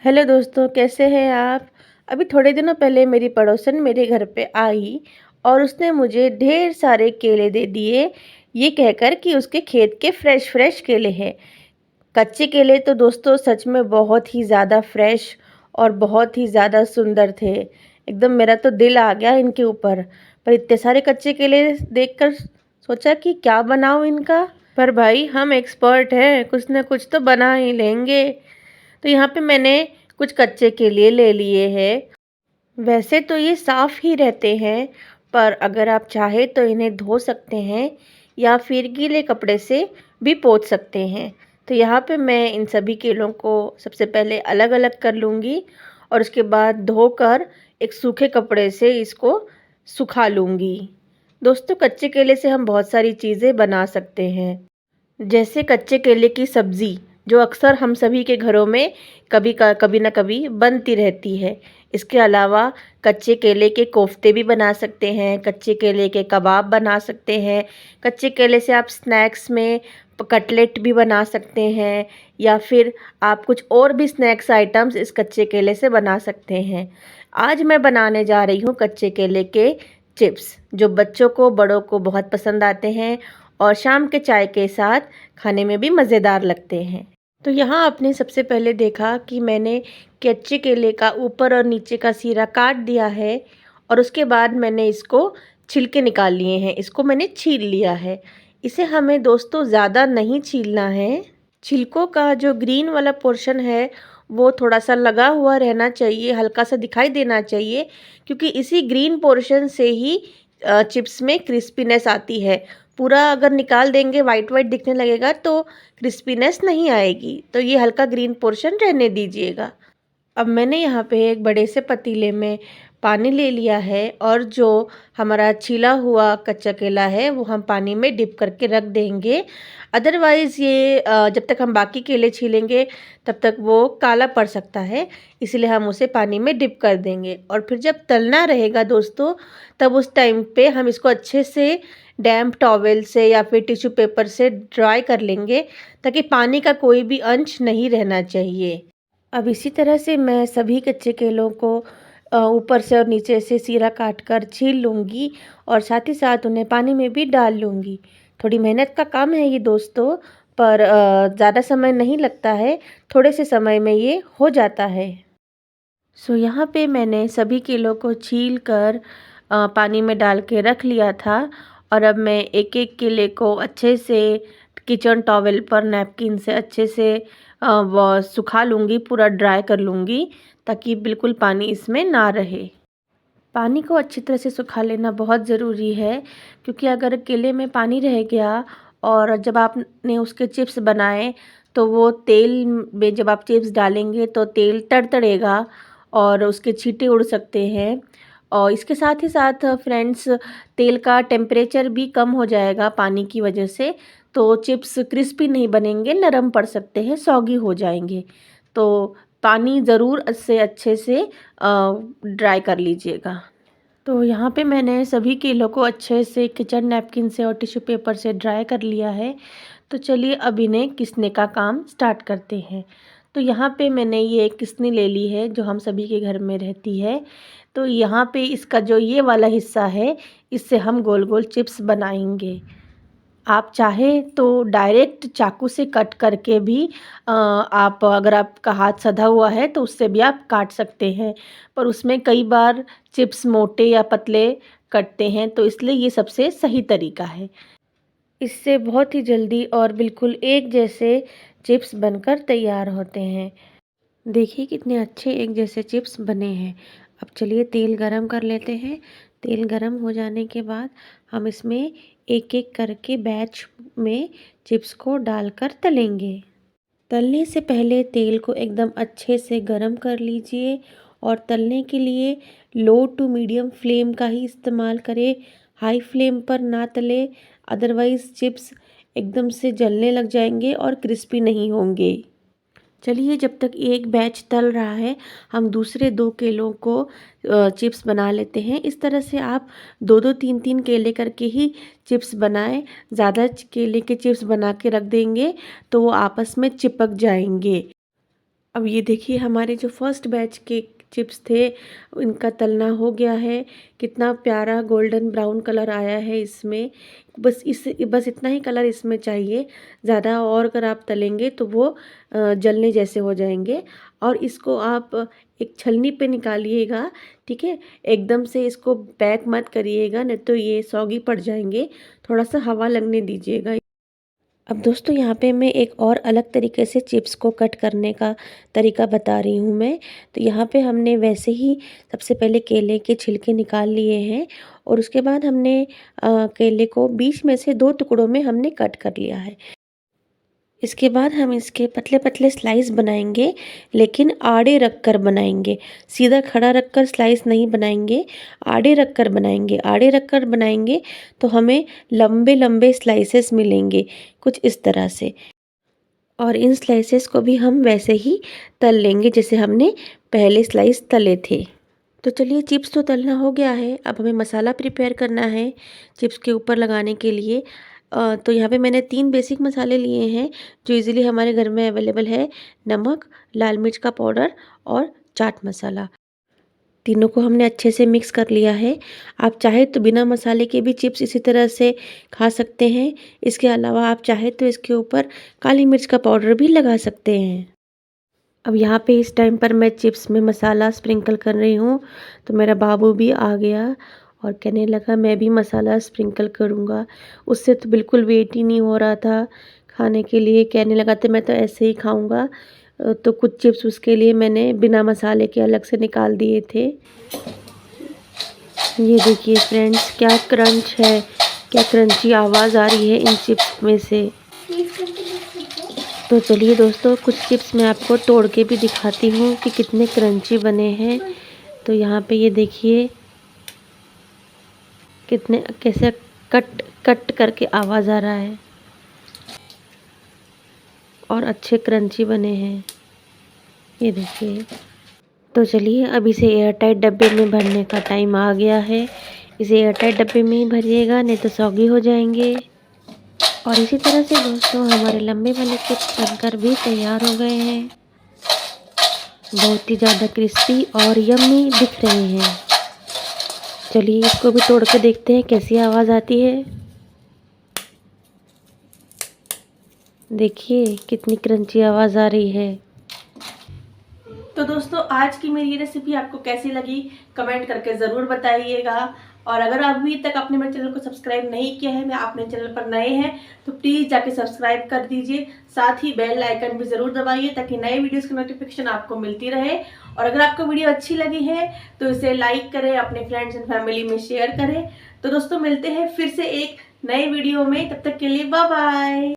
Hello दोस्तों, कैसे हैं आप? अभी थोड़े दिनों पहले मेरी पड़ोसन मेरे घर पे आई और उसने मुझे ढेर सारे केले दे दिए, ये कहकर कि उसके खेत के फ्रेश फ्रेश केले हैं। कच्चे केले तो दोस्तों सच में बहुत ही ज़्यादा फ्रेश और बहुत ही ज़्यादा सुंदर थे। एकदम मेरा तो दिल आ गया इनके ऊपर। पर इतने सारे कच्चे केले देखकर सोचा कि क्या बनाऊँ इनका? पर भाई हम एक्सपर्ट हैं, कुछ ना कुछ तो बना ही लेंगे। तो यहाँ पे मैंने कुछ कच्चे केले ले लिए हैं। वैसे तो ये साफ़ ही रहते हैं, पर अगर आप चाहें तो इन्हें धो सकते हैं या फिर गीले कपड़े से भी पोंछ सकते हैं। तो यहाँ पे मैं इन सभी केलों को सबसे पहले अलग-अलग कर लूँगी और उसके बाद धोकर एक सूखे कपड़े से इसको सुखा लूँगी। दोस्तों, कच्चे केले से हम बहुत सारी चीज़ें बना सकते हैं। जैसे कच्चे केले की सब्ज़ी, जो अक्सर हम सभी के घरों में कभी न कभी बनती रहती है। इसके अलावा कच्चे केले के कोफ्ते भी बना सकते हैं, कच्चे केले के कबाब बना सकते हैं, कच्चे केले से आप स्नैक्स में कटलेट भी बना सकते हैं या फिर आप कुछ और भी स्नैक्स आइटम्स इस कच्चे केले से बना सकते हैं। आज मैं बनाने जा रही हूँ कच्चे केले के चिप्स, जो बच्चों को, बड़ों को बहुत पसंद आते हैं और शाम के चाय के साथ खाने में भी मज़ेदार लगते हैं। तो यहाँ आपने सबसे पहले देखा कि मैंने कच्चे केले का ऊपर और नीचे का सिरा काट दिया है और उसके बाद मैंने इसको छिलके निकाल लिए हैं। इसको मैंने छील लिया है। इसे हमें दोस्तों ज़्यादा नहीं छीलना है। छिलकों का जो ग्रीन वाला पोर्शन है वो थोड़ा-सा लगा हुआ रहना चाहिए, हल्का-सा दिखाई देना चाहिए, क्योंकि इसी ग्रीन पोर्शन से ही चिप्स में क्रिस्पीनेस आती है। पूरा अगर निकाल देंगे वाइट वाइट दिखने लगेगा तो क्रिस्पीनेस नहीं आएगी। तो ये हल्का ग्रीन पोर्शन रहने दीजिएगा। अब मैंने यहाँ पे एक बड़े से पतीले में पानी ले लिया है और जो हमारा छिला हुआ कच्चा केला है वो हम पानी में डिप करके रख देंगे। अदरवाइज़ ये जब तक हम बाकी केले छीलेंगे तब तक वो काला पड़ सकता है, इसलिए हम उसे पानी में डिप कर देंगे। और फिर जब तलना रहेगा दोस्तों, तब उस टाइम पे हम इसको अच्छे से डैम्प टॉवेल से या फिर टिश्यू पेपर से ड्राई कर लेंगे, ताकि पानी का कोई भी अंश नहीं रहना चाहिए। अब इसी तरह से मैं सभी कच्चे केलों को ऊपर से और नीचे से सिरा काट कर छील लूँगी और साथ ही साथ उन्हें पानी में भी डाल लूँगी। थोड़ी मेहनत का काम है ये दोस्तों, पर ज़्यादा समय नहीं लगता है, थोड़े से समय में ये हो जाता है। सो यहाँ पे मैंने सभी केलों को छील कर पानी में डाल के रख लिया था और अब मैं एक-एक केले को अच्छे से किचन टॉवेल पर नैपकिन से अच्छे से वो सुखा लूँगी, पूरा ड्राई कर लूँगी, ताकि बिल्कुल पानी इसमें ना रहे। पानी को अच्छी तरह से सुखा लेना बहुत ज़रूरी है, क्योंकि अगर केले में पानी रह गया और जब आपने उसके चिप्स बनाए तो वो तेल में जब आप चिप्स डालेंगे तो तेल तड़तड़ेगा और उसके छींटे उड़ सकते हैं। और इसके साथ ही साथ फ्रेंड्स, तेल का टेम्परेचर भी कम हो जाएगा पानी की वजह से, तो चिप्स क्रिस्पी नहीं बनेंगे, नरम पड़ सकते हैं, सॉगी हो जाएंगे। तो पानी ज़रूर से अच्छे से ड्राई कर लीजिएगा। तो यहाँ पे मैंने सभी केलों को अच्छे से किचन नैपकिन से और टिश्यू पेपर से ड्राई कर लिया है। तो चलिए अब इन्हें घिसने का काम स्टार्ट करते हैं। तो यहाँ पे मैंने ये एक किसनी ले ली है जो हम सभी के घर में रहती है। तो यहाँ पे इसका जो ये वाला हिस्सा है, इससे हम गोल गोल चिप्स बनाएंगे। आप चाहें तो डायरेक्ट चाकू से कट करके भी आप, अगर आपका हाथ सधा हुआ है तो उससे भी आप काट सकते हैं, पर उसमें कई बार चिप्स मोटे या पतले कटते हैं, तो इसलिए ये सबसे सही तरीका है। इससे बहुत ही जल्दी और बिल्कुल एक जैसे चिप्स बनकर तैयार होते हैं। देखिए कितने अच्छे एक जैसे चिप्स बने हैं। अब चलिए तेल गरम कर लेते हैं। तेल गरम हो जाने के बाद हम इसमें एक-एक करके बैच में चिप्स को डालकर तलेंगे। तलने से पहले तेल को एकदम अच्छे से गरम कर लीजिए और तलने के लिए लो टू मीडियम फ्लेम का ही इस्तेमाल करें। हाई फ्लेम पर ना तलें, अदरवाइज़ चिप्स एकदम से जलने लग जाएंगे और क्रिस्पी नहीं होंगे। चलिए जब तक एक बैच तल रहा है, हम दूसरे 2 केलों को चिप्स बना लेते हैं। इस तरह से आप 2-2 3-3 केले करके ही चिप्स बनाएं। ज़्यादा केले के चिप्स बना के रख देंगे तो वो आपस में चिपक जाएंगे। अब ये देखिए हमारे जो फर्स्ट बैच के चिप्स थे इनका तलना हो गया है। कितना प्यारा गोल्डन ब्राउन कलर आया है इसमें। बस इतना ही कलर इसमें चाहिए, ज़्यादा और अगर आप तलेंगे तो वो जलने जैसे हो जाएंगे। और इसको आप एक छलनी पे निकालिएगा, ठीक है। एकदम से इसको पैक मत करिएगा, नहीं तो ये सौगी पड़ जाएंगे। थोड़ा सा हवा लगने दीजिएगा। अब दोस्तों यहाँ पे मैं एक और अलग तरीके से चिप्स को कट करने का तरीका बता रही हूँ मैं। तो यहाँ पे हमने वैसे ही सबसे पहले केले के छिलके निकाल लिए हैं और उसके बाद हमने केले को बीच में से 2 टुकड़ों में हमने कट कर लिया है। इसके बाद हम इसके पतले पतले स्लाइस बनाएंगे, लेकिन आड़े रख कर बनाएंगे। सीधा खड़ा रख कर स्लाइस नहीं बनाएंगे, आड़े रख कर बनाएंगे। आड़े रख कर बनाएंगे तो हमें लंबे लंबे स्लाइसेस मिलेंगे कुछ इस तरह से। और इन स्लाइसेस को भी हम वैसे ही तल लेंगे जैसे हमने पहले स्लाइस तले थे। तो चलिए चिप्स तो तलना हो गया है, अब हमें मसाला प्रिपेयर करना है चिप्स के ऊपर लगाने के लिए। तो यहाँ पे मैंने 3 बेसिक मसाले लिए हैं जो इजीली हमारे घर में अवेलेबल है। नमक, लाल मिर्च का पाउडर और चाट मसाला। तीनों को हमने अच्छे से मिक्स कर लिया है। आप चाहे तो बिना मसाले के भी चिप्स इसी तरह से खा सकते हैं। इसके अलावा आप चाहे तो इसके ऊपर काली मिर्च का पाउडर भी लगा सकते हैं। अब यहाँ पे इस टाइम पर मैं चिप्स में मसाला स्प्रिंकल कर रही हूँ। तो मेरा बाबू भी आ गया और कहने लगा मैं भी मसाला स्प्रिंकल करूँगा। उससे तो बिल्कुल वेट ही नहीं हो रहा था खाने के लिए। कहने लगा था मैं तो ऐसे ही खाऊँगा। तो कुछ चिप्स उसके लिए मैंने बिना मसाले के अलग से निकाल दिए थे। ये देखिए फ्रेंड्स, क्या क्रंच है, क्या क्रंची आवाज़ आ रही है इन चिप्स में से। तो चलिए दोस्तों, कुछ चिप्स मैं आपको तोड़ के भी दिखाती हूँ कि कितने क्रंची बने हैं। तो यहाँ पे ये देखिए कितने कैसे कट कट करके आवाज़ आ रहा है और अच्छे क्रंची बने हैं, ये देखिए। तो चलिए अब इसे एयरटाइट डब्बे में भरने का टाइम आ गया है। इसे एयरटाइट डब्बे में ही भरिएगा, नहीं तो सौगी हो जाएंगे। और इसी तरह से दोस्तों हमारे लंबे वाले चिप्स बनकर भी तैयार हो गए हैं। बहुत ही ज़्यादा क्रिस्पी और यम्मी दिख रहे हैं। चलिए इसको भी तोड़ के देखते हैं कैसी आवाज़ आती है। देखिए कितनी क्रंची आवाज़ आ रही है। तो दोस्तों आज की मेरी ये रेसिपी आपको कैसी लगी कमेंट करके ज़रूर बताइएगा। और अगर अभी तक आपने मेरे चैनल को सब्सक्राइब नहीं किया है, मैं अपने चैनल पर नए हैं तो प्लीज़ जाके सब्सक्राइब कर दीजिए। साथ ही बेल आइकन भी ज़रूर दबाइए ताकि नए वीडियोस की नोटिफिकेशन आपको मिलती रहे। और अगर आपको वीडियो अच्छी लगी है तो इसे लाइक करें, अपने फ्रेंड्स एंड फैमिली में शेयर करें। तो दोस्तों मिलते हैं फिर से एक नए वीडियो में, तब तक के लिए बाय बाय।